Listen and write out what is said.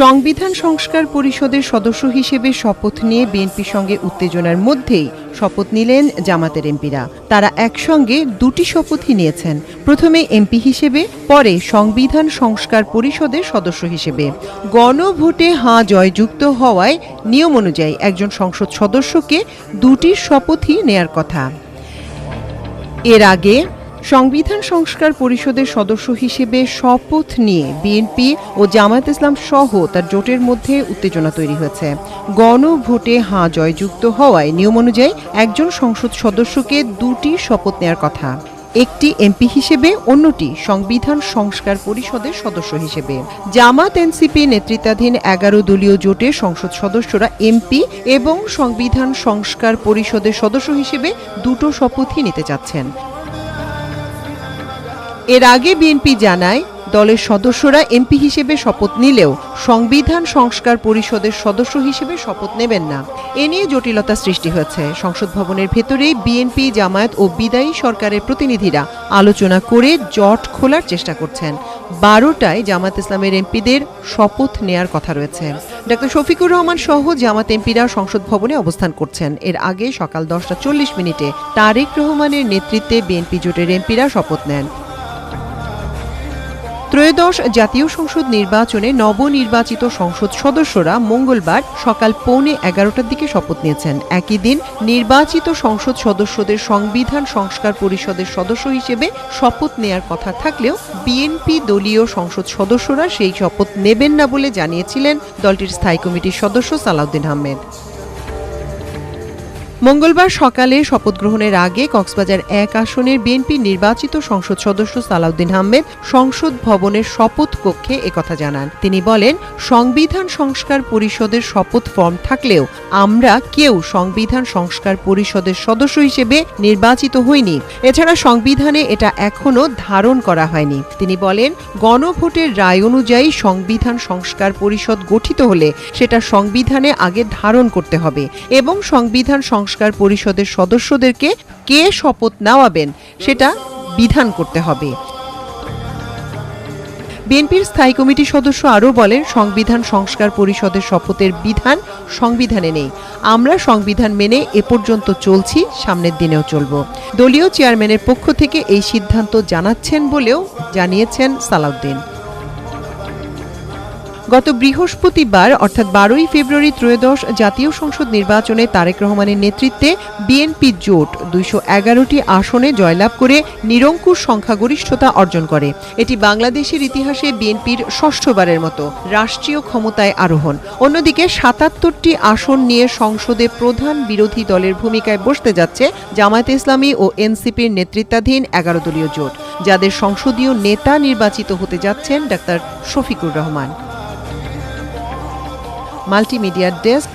সংবিধান সংস্কার পরিষদের সদস্য হিসেবে শপথ নিয়ে বিএনপির সঙ্গে উত্তেজনার মধ্যেই শপথ নিলেন জামাতের এমপিরা। তারা একসঙ্গে দুটি শপথই নিয়েছেন, প্রথমে এমপি হিসেবে, পরে সংবিধান সংস্কার পরিষদের সদস্য হিসেবে। গণভোটে হাঁ জয়যুক্ত হওয়ায় নিয়ম অনুযায়ী একজন সংসদ সদস্যকে দুটি শপথই নেয়ার কথা। এর আগে সংবিধান সংস্কার পরিষদের সদস্য হিসেবে শপথ নিয়ে বিএনপি ও জামায়াত ইসলাম সহ তার জোটের মধ্যে উত্তেজনা তৈরি হয়েছে। গণভোটে হাঁ জয়যুক্ত হওয়ায় নিয়ম অনুযায়ী একজন সংসদ সদস্যকে দুটি শপথ নেয়ার কথা, একটি এমপি হিসেবে, অন্যটি সংবিধান সংস্কার পরিষদের সদস্য হিসেবে। জামাত এনসিপি নেতৃত্বাধীন 11 দলীয় জোটের সংসদ সদস্যরা এমপি এবং সংবিধান সংস্কার পরিষদের সদস্য হিসেবে দুটো শপথই নিতে চাচ্ছেন। এর আগে বিএনপি জানায়, দলের সদস্যরা এমপি হিসেবে শপথ নিলেও সংবিধান সংস্কার পরিষদের সদস্য হিসেবে শপথ নেবেন না। এ নিয়ে জটিলতা সৃষ্টি হয়েছে। সংসদ ভবনের ভেতরেই বিএনপি, জামায়াত ও বিদায়ী সরকারের প্রতিনিধিরা আলোচনা করে জট খোলার চেষ্টা করছেন। 12টায় জামায়াত ইসলামের এমপিদের শপথ নেয়ার কথা রয়েছে। ডক্টর শফিকুর রহমান সহ জামাত এমপিরা সংসদ ভবনে অবস্থান করছেন। এর আগে সকাল 10টা 40 মিনিটে তারেক রহমানের নেতৃত্বে বিএনপি জোটের এমপিরা শপথ নেন। ত্রয়োদশ জাতীয় সংসদ নির্বাচনে নবনির্বাচিত সংসদ সদস্যরা মঙ্গলবার সকাল 11:15টার দিকে শপথ নিয়েছেন। একই দিন নির্বাচিত সংসদ সদস্যদের সংবিধান সংস্কার পরিষদের সদস্য হিসেবে শপথ নেয়ার কথা থাকলেও বিএনপি দলীয় সংসদ সদস্যরা সেই শপথ নেবেন না বলে জানিয়েছিলেন দলটির স্থায়ী কমিটির সদস্য সালাউদ্দিন আহমেদ। মঙ্গলবার সকালে শপথ গ্রহণের আগে কক্সবাজার 1 আসনের বিএনপি নির্বাচিত সংসদ সদস্য সালাউদ্দিন আহমেদ সংসদ ভবনের শপথ কক্ষে একথা জানান। তিনি বলেন, সংবিধান সংস্কার পরিষদের শপথ ফর্ম থাকলেও আমরা কেউ সংবিধান সংস্কার পরিষদের সদস্য হিসেবে নির্বাচিত হইনি। এছাড়া সংবিধানে এটা এখনো ধারণ করা হয়নি। তিনি বলেন, গণভোটের রায় অনুযায়ী সংবিধান সংস্কার পরিষদ গঠিত হলে সেটা সংবিধানে আগে ধারণ করতে হবে এবং সংবিধান সংস্কার পরিষদের সদস্যদেরকে কে শপথ নেওয়াবেন সেটা বিধান করতে হবে। বিএনপির স্থায়ী কমিটির সদস্য আরও বলেন, সংবিধান সংস্কার পরিষদের শপথের বিধান সংবিধানে নেই। আমরা সংবিধান মেনে এ পর্যন্ত চলছি, সামনের দিনেও চলব। দলীয় চেয়ারম্যানের পক্ষ থেকে এই সিদ্ধান্ত জানাচ্ছেন বলেও জানিয়েছেন সালাউদ্দিন। গত বৃহস্পতিবার অর্থাৎ 12ই ফেব্রুয়ারি ত্রয়োদশ জাতীয় সংসদ নির্বাচনে তারেক রহমানের নেতৃত্বে বিএনপি জোট 211টি আসনে জয়লাভ করে নিরঙ্কুশ সংখ্যাগরিষ্ঠতা অর্জন করে। এটি বাংলাদেশের ইতিহাসে বিএনপির ষষ্ঠবারের মতো রাষ্ট্রীয় ক্ষমতায় আরোহণ। অন্যদিকে 77টি আসন নিয়ে সংসদে প্রধান বিরোধী দলের ভূমিকায় বসতে যাচ্ছে জামায়াতে ইসলামী ও এনসিপির নেতৃত্বাধীন 11 দলীয় জোট, যাদের সংসদীয় নেতা নির্বাচিত হতে যাচ্ছেন doctor Shafiqur Rahman. Multimedia desk,